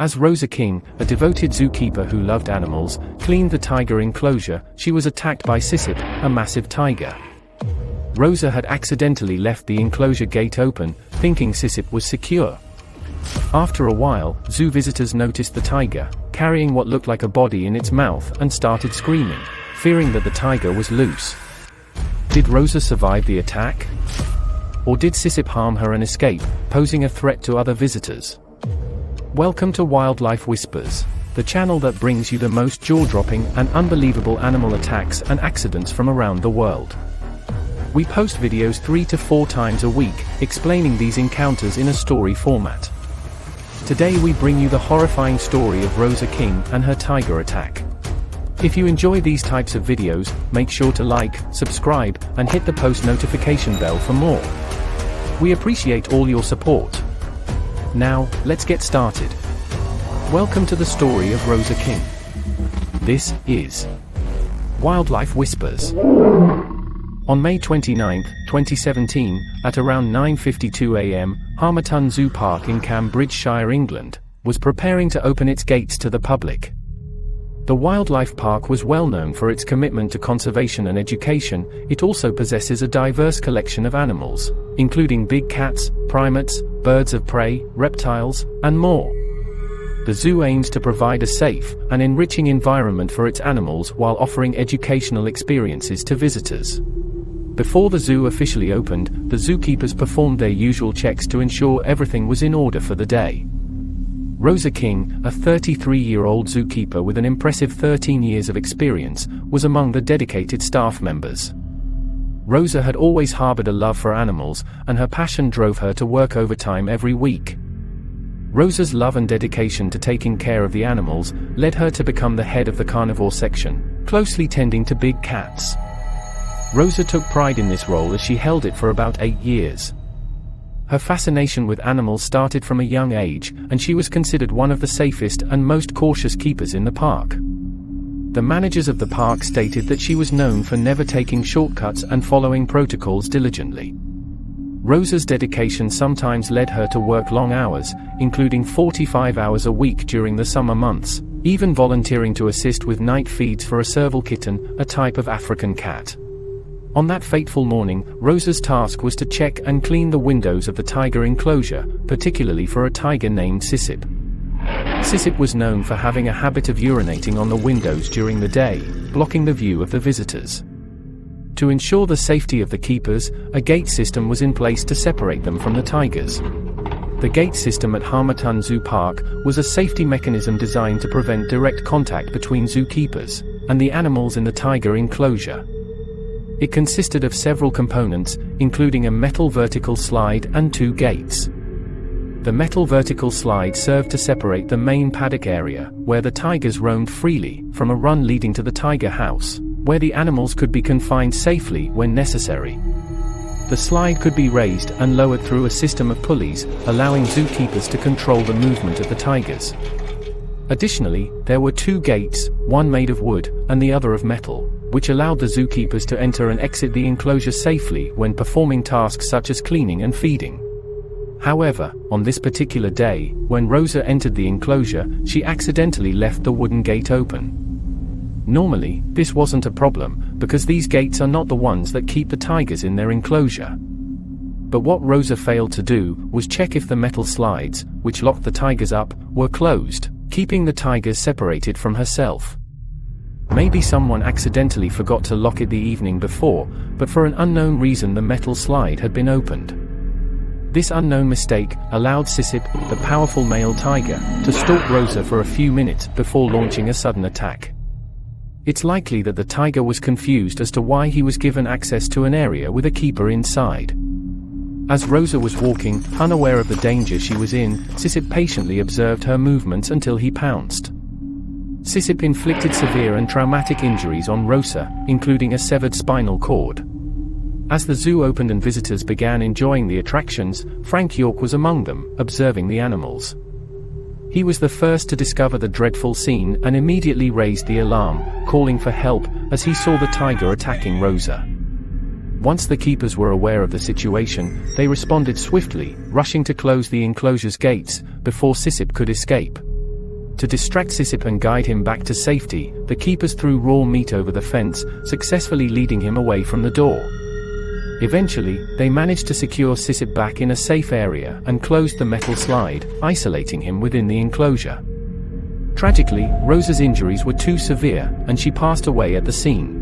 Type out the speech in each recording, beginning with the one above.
As Rosa King, a devoted zookeeper who loved animals, cleaned the tiger enclosure, she was attacked by Cicip, a massive tiger. Rosa had accidentally left the enclosure gate open, thinking Cicip was secure. After a while, zoo visitors noticed the tiger, carrying what looked like a body in its mouth, and started screaming, fearing that the tiger was loose. Did Rosa survive the attack? Or did Cicip harm her and escape, posing a threat to other visitors? Welcome to Wildlife Whispers, the channel that brings you the most jaw-dropping and unbelievable animal attacks and accidents from around the world. We post videos 3 to 4 times a week, explaining these encounters in a story format. Today we bring you the horrifying story of Rosa King and her tiger attack. If you enjoy these types of videos, make sure to like, subscribe, and hit the post notification bell for more. We appreciate all your support. Now, let's get started. Welcome to the story of Rosa King. This is Wildlife Whispers. On May 29, 2017, at around 9:52 a.m., Hamerton Zoo Park in Cambridgeshire, England, was preparing to open its gates to the public. The wildlife park was well known for its commitment to conservation and education. It also possesses a diverse collection of animals, including big cats, primates, birds of prey, reptiles, and more. The zoo aims to provide a safe and enriching environment for its animals while offering educational experiences to visitors. Before the zoo officially opened, the zookeepers performed their usual checks to ensure everything was in order for the day. Rosa King, a 33-year-old zookeeper with an impressive 13 years of experience, was among the dedicated staff members. Rosa had always harbored a love for animals, and her passion drove her to work overtime every week. Rosa's love and dedication to taking care of the animals led her to become the head of the carnivore section, closely tending to big cats. Rosa took pride in this role as she held it for about 8 years. Her fascination with animals started from a young age, and she was considered one of the safest and most cautious keepers in the park. The managers of the park stated that she was known for never taking shortcuts and following protocols diligently. Rosa's dedication sometimes led her to work long hours, including 45 hours a week during the summer months, even volunteering to assist with night feeds for a serval kitten, a type of African cat. On that fateful morning, Rosa's task was to check and clean the windows of the tiger enclosure, particularly for a tiger named Cicip. Cicip was known for having a habit of urinating on the windows during the day, blocking the view of the visitors. To ensure the safety of the keepers, a gate system was in place to separate them from the tigers. The gate system at Hamerton Zoo Park was a safety mechanism designed to prevent direct contact between zookeepers and the animals in the tiger enclosure. It consisted of several components, including a metal vertical slide and 2 gates. The metal vertical slide served to separate the main paddock area, where the tigers roamed freely, from a run leading to the tiger house, where the animals could be confined safely when necessary. The slide could be raised and lowered through a system of pulleys, allowing zookeepers to control the movement of the tigers. Additionally, there were 2 gates, one made of wood, and the other of metal, which allowed the zookeepers to enter and exit the enclosure safely when performing tasks such as cleaning and feeding. However, on this particular day, when Rosa entered the enclosure, she accidentally left the wooden gate open. Normally, this wasn't a problem, because these gates are not the ones that keep the tigers in their enclosure. But what Rosa failed to do was check if the metal slides, which locked the tigers up, were closed, keeping the tigers separated from herself. Maybe someone accidentally forgot to lock it the evening before, but for an unknown reason the metal slide had been opened. This unknown mistake allowed Cicip, the powerful male tiger, to stalk Rosa for a few minutes before launching a sudden attack. It's likely that the tiger was confused as to why he was given access to an area with a keeper inside. As Rosa was walking, unaware of the danger she was in, Cicip patiently observed her movements until he pounced. Cicip inflicted severe and traumatic injuries on Rosa, including a severed spinal cord. As the zoo opened and visitors began enjoying the attractions, Frank York was among them, observing the animals. He was the first to discover the dreadful scene and immediately raised the alarm, calling for help as he saw the tiger attacking Rosa. Once the keepers were aware of the situation, they responded swiftly, rushing to close the enclosure's gates before Cicip could escape. To distract Cicip and guide him back to safety, the keepers threw raw meat over the fence, successfully leading him away from the door. Eventually, they managed to secure Cicip back in a safe area and closed the metal slide, isolating him within the enclosure. Tragically, Rosa's injuries were too severe, and she passed away at the scene.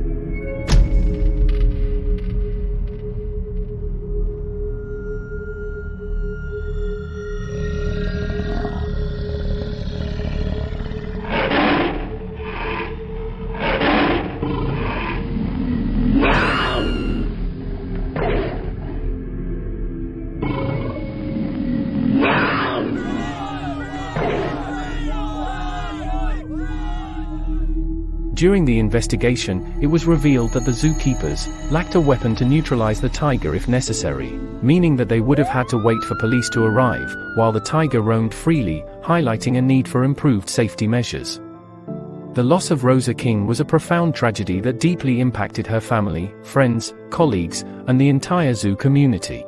During the investigation, it was revealed that the zookeepers lacked a weapon to neutralize the tiger if necessary, meaning that they would have had to wait for police to arrive, while the tiger roamed freely, highlighting a need for improved safety measures. The loss of Rosa King was a profound tragedy that deeply impacted her family, friends, colleagues, and the entire zoo community.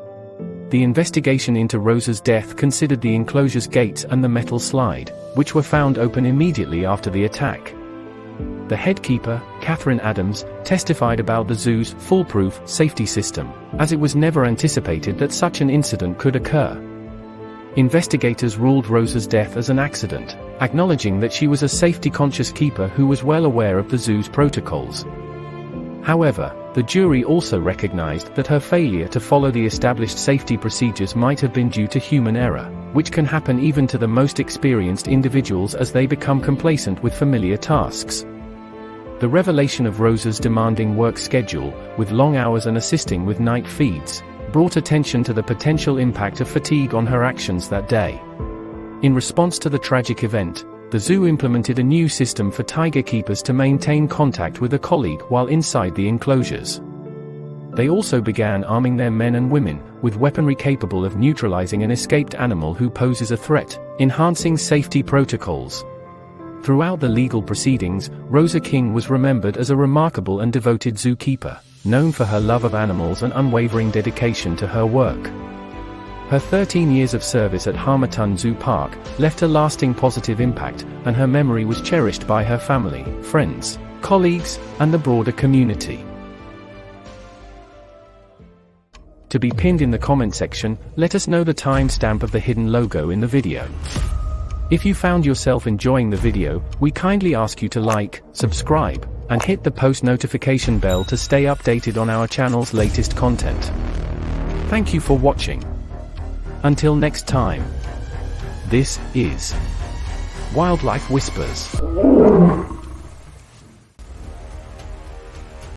The investigation into Rosa's death considered the enclosure's gates and the metal slide, which were found open immediately after the attack. The head keeper, Catherine Adams, testified about the zoo's foolproof safety system, as it was never anticipated that such an incident could occur. Investigators ruled Rosa's death as an accident, acknowledging that she was a safety-conscious keeper who was well aware of the zoo's protocols. However, the jury also recognized that her failure to follow the established safety procedures might have been due to human error, which can happen even to the most experienced individuals as they become complacent with familiar tasks. The revelation of Rosa's demanding work schedule, with long hours and assisting with night feeds, brought attention to the potential impact of fatigue on her actions that day. In response to the tragic event, the zoo implemented a new system for tiger keepers to maintain contact with a colleague while inside the enclosures. They also began arming their men and women with weaponry capable of neutralizing an escaped animal who poses a threat, enhancing safety protocols. Throughout the legal proceedings, Rosa King was remembered as a remarkable and devoted zookeeper, known for her love of animals and unwavering dedication to her work. Her 13 years of service at Hamerton Zoo Park left a lasting positive impact, and her memory was cherished by her family, friends, colleagues, and the broader community. To be pinned in the comment section, let us know the timestamp of the hidden logo in the video. If you found yourself enjoying the video, we kindly ask you to like, subscribe, and hit the post notification bell to stay updated on our channel's latest content. Thank you for watching. Until next time. This is Wildlife Whispers.